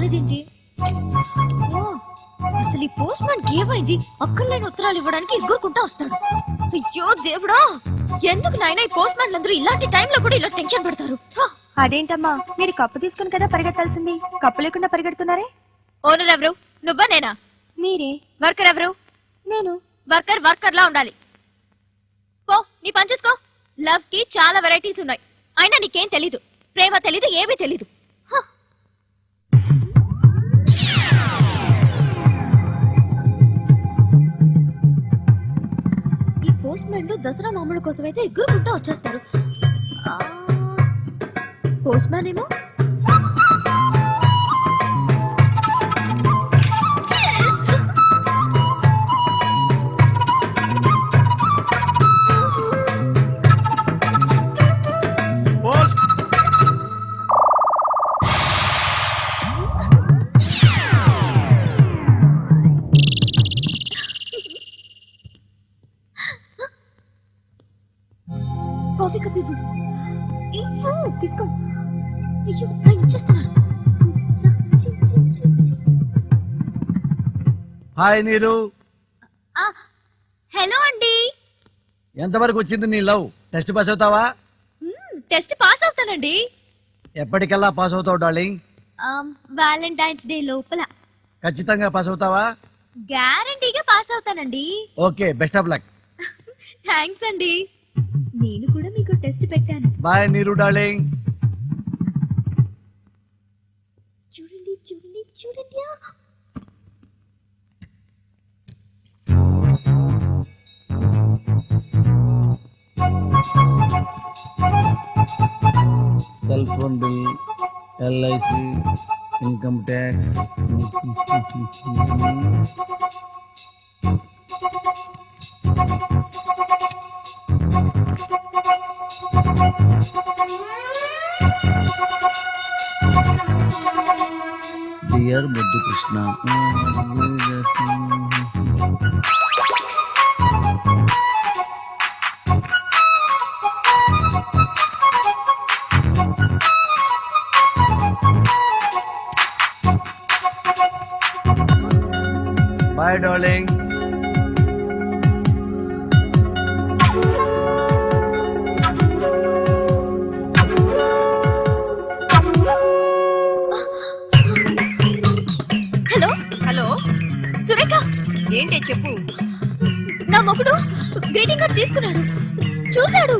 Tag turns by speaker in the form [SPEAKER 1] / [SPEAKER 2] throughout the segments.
[SPEAKER 1] రాలేదేంటి? అసలు ఈ పోస్ట్ మ్యాన్ ఏమైంది? అక్కర్లేని ఉత్తరాలు ఇవ్వడానికి ఎగురుకుంటా వస్తాడు. అయ్యో దేవుడా, ఎందుకు నాయన ఈ పోస్ట్ మ్యాన్లు అందరూ ఇలాంటి టైంలో కూడా ఇలా టెన్షన్ పడతారు?
[SPEAKER 2] అదేంటమ్మా, మీరు కప్పు తీసుకుని కదా పరిగెత్తాల్సింది, కప్పు లేకుండా పరిగెడుతున్నారే?
[SPEAKER 1] ఓనర్ ఎవరు? నువ్వా నేనా?
[SPEAKER 2] మీరే.
[SPEAKER 1] వర్కర్ ఎవరు?
[SPEAKER 2] నేను.
[SPEAKER 1] వర్కర్ వర్కర్ లా ఉండాలి. పో నీ పని చూసుకో. లవ్ కి చాలా వెరైటీస్ ఉన్నాయి, అయినా నీకేం తెలీదు, ప్రేమ తెలీదు, ఏమీ తెలీదు. ఈ పోస్ట్ మ్యాన్ దసరా మామూలు కోసం అయితే ఎగురుకుంటా వచ్చేస్తారు. పోస్ట్ మ్యాన్ ఏమో కాఫీ కప్ ఇవ్వు. తీసుకో. అయ్యో ఇచ్చేస్తున్నాను.
[SPEAKER 3] హాయ్ నీరు.
[SPEAKER 1] హలో అండి.
[SPEAKER 3] ఎంతవరకు వచ్చింది నీ లవ్? టెస్ట్ పాస్ అవుతావా?
[SPEAKER 1] టెస్ట్ పాస్ అవుతానండి.
[SPEAKER 3] ఎప్పటికల్లా పాస్ అవుతావు డార్లింగ్?
[SPEAKER 1] వ్యాలంటైన్స్ డే లోపల.
[SPEAKER 3] ఖచ్చితంగా పాస్ అవుతావా?
[SPEAKER 1] గ్యారంటీగా పాస్ అవుతానండి.
[SPEAKER 3] Okay, best of luck.
[SPEAKER 1] Thanks అండి. నేను కూడా మీకు టెస్ట్ పెట్టాను.
[SPEAKER 3] బాయ్ నీరు డార్లింగ్.
[SPEAKER 1] చూడండి చూడండి చూడండి.
[SPEAKER 3] Cell phone bill, LIC, income tax. Dear Muddu Krishna. Bye darling.
[SPEAKER 1] Hello
[SPEAKER 2] hello,
[SPEAKER 1] Surekha.
[SPEAKER 2] ఏంటి చెప్పు.
[SPEAKER 1] నా మొగుడు గ్రీటింగ్ కార్డ్ తీసుకున్నాడు, చూశాడు.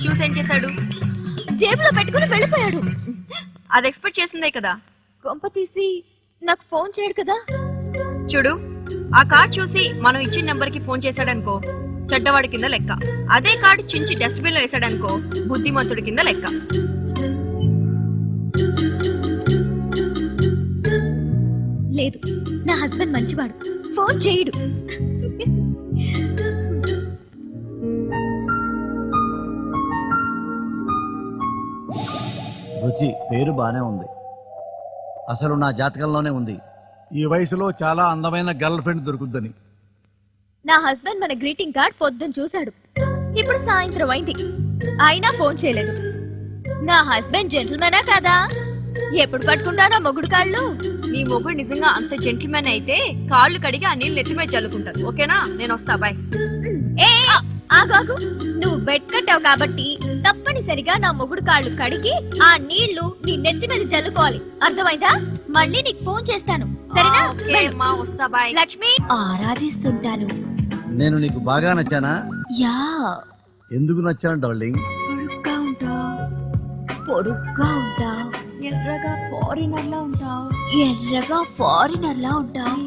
[SPEAKER 2] చూసేం చేశాడు?
[SPEAKER 1] జేబులో పెట్టుకుని వెళ్ళిపోయాడు.
[SPEAKER 2] అది ఎక్స్పెక్ట్ చేసిందే కదా.
[SPEAKER 1] కొంప తీసి నాకు ఫోన్ చేయడు కదా?
[SPEAKER 2] చూడు, ఆ కార్డ్ చూసి మనం ఇచ్చిన నెంబర్ కి ఫోన్ చేశాడనుకో చెడ్డవాడి కింద లెక్క. అదే కార్డు చించి డస్ట్బిన్ లో వేసాడనుకో బుద్ధిమంతుడి కింద లెక్క.
[SPEAKER 1] లేదు, నా హస్బెండ్ మంచివాడు, ఫోన్ చేయడు.
[SPEAKER 3] రుచి పేరు బానే ఉంది, అసలు నా జాతకంలోనే ఉంది. ఈ వయసులో చాలా అందమైన గర్ల్ ఫ్రెండ్ దొరుకుద్దని.
[SPEAKER 1] నా హస్బెండ్ మన గ్రీటింగ్ కార్డ్ పొద్దున చూశాడు, ఇప్పుడు సాయంత్రం అయింది, అయినా ఫోన్ చేయలేదు. నా హస్బెండ్ జెంటిల్మెనా కాదా? ఎప్పుడు పట్టుకుంటానో మొగుడు కాళ్ళు.
[SPEAKER 2] నీ మొగుడు నిజంగా అంత జెంటిల్మెన్ అయితే కాళ్ళు కడిగి ఆ నీళ్ళు నెత్తి మీద చల్లుకుంటారు. ఓకేనా? నేను వస్తా, బాయ్.
[SPEAKER 1] ఆగాగు, నువ్వు బెడ్ కట్టావు కాబట్టి తప్పనిసరిగా నా మొగుడు కాళ్ళు కడిగి ఆ నీళ్లు నీ నెత్తి మీద జల్లుకోవాలి, అర్థమైందా? మళ్ళీ నీకు ఫోన్ చేస్తాను, సరేనా?
[SPEAKER 2] వస్తా, బాయ్.
[SPEAKER 1] లక్ష్మి, ఆరాధిస్తుంటాను.
[SPEAKER 3] నేను నీకు బాగా నచ్చానా?
[SPEAKER 1] యా.
[SPEAKER 3] ఎందుకు నచ్చాను డార్లింగ్?
[SPEAKER 1] పొడుగ్గా ఉంటావు, ఎర్రగా ఫారినర్ లా ఉంటావు.